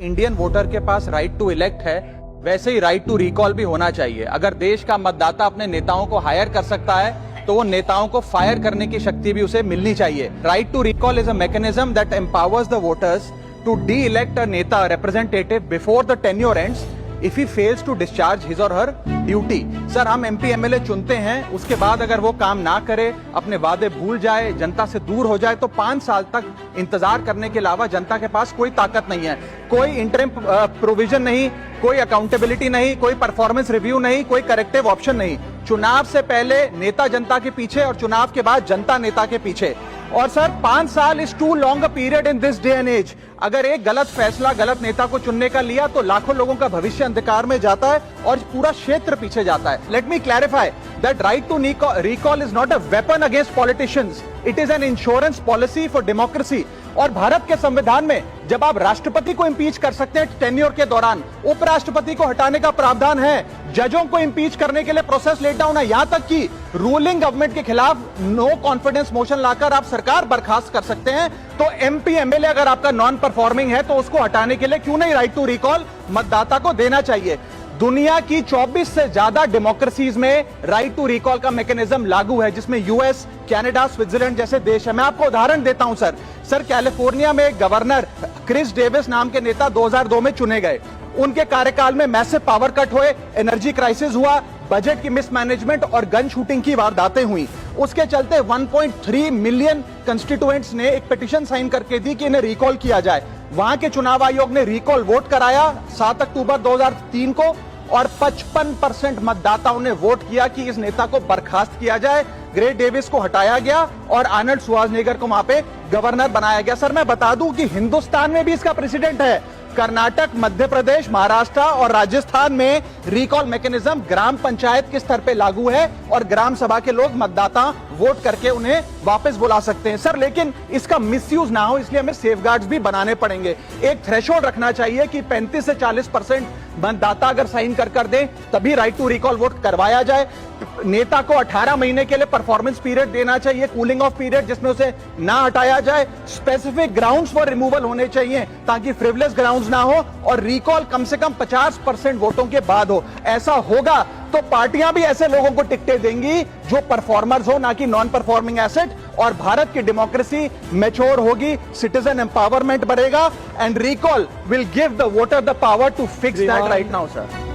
Indian voter के पास right to elect है, वैसे ही राइट टू रिकॉल भी होना चाहिए। अगर देश का मतदाता अपने नेताओं को हायर कर सकता है तो वो नेताओं को फायर करने की शक्ति भी उसे मिलनी चाहिए। Right to recall is a mechanism that empowers the voters to de-elect a neta representative before the tenure ends if he fails to discharge his और हर ड्यूटी। सर, हम एमपी एमएलए चुनते हैं, उसके बाद अगर वो काम ना करे, अपने वादे भूल जाए, जनता से दूर हो जाए, तो 5 साल तक इंतजार करने के अलावा जनता के पास कोई ताकत नहीं है। कोई इंटरिम प्रोविजन नहीं, कोई अकाउंटेबिलिटी नहीं, कोई परफॉर्मेंस रिव्यू नहीं, कोई करेक्टिव ऑप्शन नहीं। चुनाव से पहले नेता जनता के पीछे और चुनाव के बाद जनता नेता के पीछे। और सर, 5 साल is too long a period in this day and age. अगर एक गलत फैसला गलत नेता को चुनने का लिया तो लाखों लोगों का भविष्य अंधकार में जाता है और पूरा क्षेत्र पीछे जाता है। Let me clarify that right to recall is not a weapon against politicians, it is an insurance policy for democracy. और भारत के संविधान में जब आप राष्ट्रपति को इंपीच कर सकते हैं टेन्योर के दौरान, उपराष्ट्रपति को हटाने का प्रावधान है, जजों को इंपीच करने के लिए प्रोसेस लेट डाउन है, यहां तक कि रूलिंग गवर्नमेंट के खिलाफ नो कॉन्फिडेंस मोशन लाकर आप सरकार बर्खास्त कर सकते हैं। तो एमपी एमएलए अगर आपका नॉन परफॉर्मिंग है तो उसको हटाने के लिए क्यों नहीं राइट टू रिकॉल मतदाता को देना चाहिए। दुनिया की 24 से ज्यादा डेमोक्रेसीज में राइट टू रिकॉल का मैकेनिज्म लागू है, जिसमें यूएस, कनाडा, स्विट्जरलैंड जैसे देश है। मैं आपको उदाहरण देता हूं सर, कैलिफोर्निया में गवर्नर क्रिस डेविस नाम के नेता 2002 में चुने गए। उनके कार्यकाल में मैसिव पावर कट हुए, एनर्जी क्राइसिस हुआ, बजट की मिसमैनेजमेंट और गन शूटिंग की वारदातें हुई। उसके चलते 1.3 मिलियन कंस्टिट्यूएंट्स ने एक पिटीशन साइन करके दी कि इन्हें रिकॉल किया जाए। वहां के चुनाव आयोग ने रिकॉल वोट कराया 7 अक्टूबर 2003 को और 55% मतदाताओं ने वोट किया कि इस नेता को बर्खास्त किया जाए, ग्रे डेविस को हटाया गया और आर्नल्ड श्वार्ज़नेगर को वहां पे गवर्नर बनाया गया। सर, मैं बता दूं कि हिंदुस्तान में भी इसका प्रेसिडेंट है। कर्नाटक, मध्य प्रदेश, महाराष्ट्र और राजस्थान में रिकॉल मैकेनिज्म ग्राम पंचायत के स्तर पे लागू है और ग्राम सभा के लोग मतदाता वोट करके उन्हें वापस बुला सकते हैं। सर, लेकिन इसका मिसयूज ना हो इसलिए हमें सेफगार्ड्स भी बनाने पड़ेंगे। एक थ्रेशोल्ड रखना चाहिए कि 35 से 40% मतदाता अगर साइन कर दें तभी राइट टू रिकॉल वोट करवाया जाए। नेता को 18 महीने के लिए परफॉर्मेंस पीरियड देना चाहिए, कूलिंग ऑफ पीरियड, जिसमें उसे ना हटाया जाए। स्पेसिफिक ग्राउंड्स फॉर रिमूवल होने चाहिए ताकि फ्रिवलेस ग्राउंड्स ना हो और रिकॉल कम से कम 50% वोटों के बाद हो। ऐसा होगा तो पार्टियां भी ऐसे लोगों को टिकटें देंगी जो परफॉर्मर्स हो, ना कि नॉन परफॉर्मिंग एसेट, और भारत की डेमोक्रेसी मैच्योर होगी, सिटीजन एम्पावरमेंट बढ़ेगा and recall will give the voter the power to fix that right now sir.